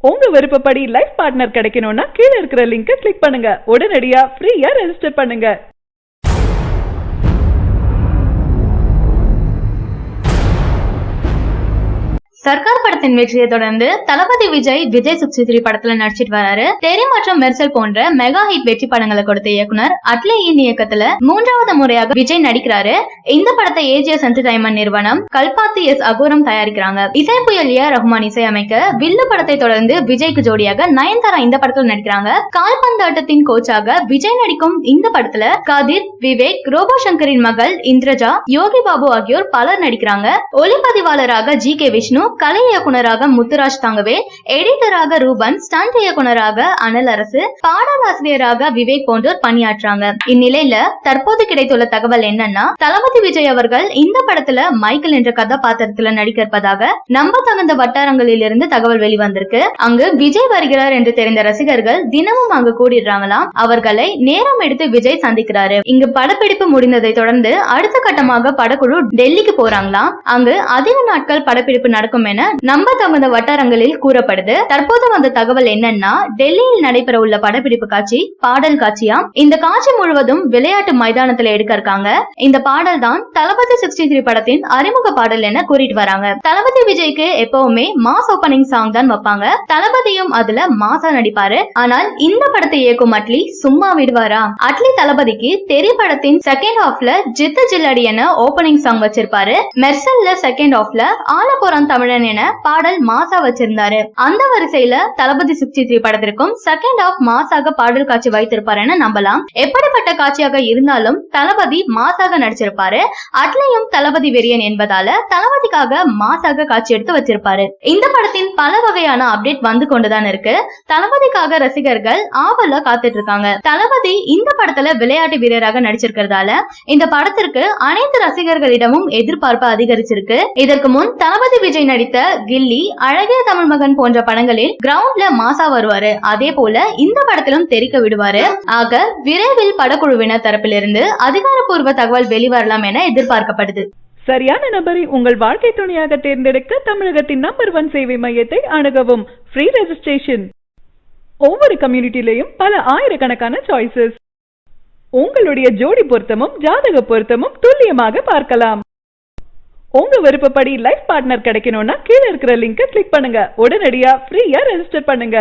உங்க விருப்பப்படி life partner கிடைக்கணும்னா கீழ இருக்கிற லிங்கை கிளிக் பண்ணுங்க. உடனடியா ஃப்ரீயா ரெஜிஸ்டர் பண்ணுங்க. சர்க்கார் படத்தின் வெற்றியை தொடர்ந்து தளபதி விஜய் 63 படத்துல நடிச்சிட்டு வராரு. தெரி மற்றும் மெர்சல் போன்ற மெகா ஹிட் வெற்றி படங்களை கொடுத்த இயக்குனர் அட்லியின் இயக்கத்துல 3வது முறையாக விஜய் நடிக்கிறாரு. இந்த படத்தை ஏஜிஎஸ் என்டர்டைன்மெண்ட் நிறுவனம் கல்பாத்தி எஸ் அகோரம் தயாரிக்கிறாங்க. இசை புயல் ஏஆர் ரஹ்மான் இசையமைக்க வில்லு படத்தை தொடர்ந்து விஜய்க்கு ஜோடியாக நயன்தாரா இந்த படத்தில் நடிக்கிறாங்க. கால்பந்தாட்டத்தின் கோச்சாக விஜய் நடிக்கும் இந்த படத்துல காதிர், விவேக், ரோபோ சங்கரின் மகள் இந்திரஜா, யோகி பாபு ஆகியோர் பலர் நடிக்கிறாங்க. ஒளிப்பதிவாளராக ஜி.கே. விஷ்ணு, கலை இயக்குனராக முத்துராஜ் தங்கவே, எடிட்டராக ரூபன், ஸ்டண்ட் இயக்குனராக அனல் அரசு, பாடலாசிரியராக விவேக் போன்றோர் பணியாற்றாங்க. இந்நிலையில தற்போது கிடைத்துள்ள தகவல் என்னன்னா, தளபதி விஜய் அவர்கள் இந்த படத்துல மைக்கேல் என்ற கதாபாத்திரத்துல நடிக்க இருப்பதாக நம்ப தகுந்த வட்டாரங்களில் இருந்து தகவல் வெளிவந்திருக்கு. அங்கு விஜய் வருகிறார் என்று தெரிந்த ரசிகர்கள் தினமும் அங்கு கூடிடுறாங்களாம். அவர்களை நேரம் எடுத்து விஜய் சந்திக்கிறாரு. இங்கு படப்பிடிப்பு முடிந்ததை தொடர்ந்து அடுத்த கட்டமாக படக்குழு டெல்லிக்கு போறாங்களாம். அங்கு அதிக நாட்கள் படப்பிடிப்பு நடக்கும் என நம்ப தகுந்த வட்டாரங்களில் கூறப்படுது. தற்போது வந்த தகவல் என்னன்னா, டெல்லியில் நடைபெற உள்ள படப்பிடிப்பு காட்சி பாடல் காட்சியாம். இந்த காட்சி முழுவதும் விளையாட்டு மைதானத்துல எடுக்க இருக்காங்க. இந்த பாடல் தான் தளபதி 63 படத்தின் அறிமுக பாடல் என கூறிட்டு வராங்க. தளபதி விஜய்க்கு எப்பவுமே மாஸ் ஓபனிங் சாங் தான் வைப்பாங்க. தளபதியும் அதுல மாசா நடிப்பாரு. ஆனால் இந்த படத்தை இயக்கும் அட்லி சும்மா விடுவாரா? அட்லி தளபதிக்கு தெரி படத்தின் செகண்ட் ஹாஃப்ல ஜித்து ஜில்லடி என ஓபனிங் சாங் வச்சிருப்பாரு. மெர்சல்ல செகண்ட் ஹாஃப்ல ஆலப்புறம் தமிழன் என பாடல் மாசா வச்சிருந்தாரு. அந்த வரிசையில தளபதி 63 படத்திற்கும் செகண்ட் ஹாஃப் மாசாக பாடல் காட்சி வைத்திருப்பார் என நம்பலாம். எப்படிப்பட்ட காட்சியாக இருந்தாலும் தளபதி மாசாக நடிச்சிருப்பாரு. அட்லியும் தளபதி வெறியன் என்பதால தளபதிக்காக மாசாக காட்சி எடுத்து வச்சிருப்பாரு. இந்த படத்தின் பல வகையான அப்டேட் வந்து கொண்டுதான் இருக்கு. தளபதிக்காக ரசிகர்கள் ஆவலா காத்துட்டு இருக்காங்க. தளபதி இந்த படத்துல விளையாட்டு வீரராக நடிச்சிருக்கிறதால இந்த படத்திற்கு அனைத்து ரசிகர்களிடமும் எதிர்பார்ப்பு அதிகரிச்சிருக்கு. இதற்கு முன் தளபதி விஜய் நடித்த கில்லி, அழகிய தமிழ் மகன் போன்ற படங்களில் கிரவுண்ட்ல மாசா வருவாரு. அதே போல இந்த படத்திலும் தெரிக்க விடுவாரு. ஆக விரைவில் படக்குழுவினர் தரப்பிலிருந்து அதிகாரப்பூர்வ தகவல் வெளிவரலாம் என எதிர்பார்க்கப்படுது. சரியான நபரை உங்கள் வாழ்க்கை துணையாக தேர்ந்தெடுக்க தமிழகத்தின் நம்பர் 1 சேவை மையத்தை அணுகவும். Free registration. ஒவ்வொரு கம்யூனிட்டிலையும் பல ஆயிரக்கணக்கான சாய்ஸஸ். உங்களுடைய ஜோடி பொருத்தமும் ஜாதக பொருத்தமும் துல்லியமாக பார்க்கலாம். உங்க விருப்பப்படி லைஃப் பார்ட்னர் கிடைக்கணும்னா கீழ இருக்கிற லிங்கை கிளிக் பண்ணுங்க. உடனடியா ஃப்ரீயா ரெஜிஸ்டர் பண்ணுங்க.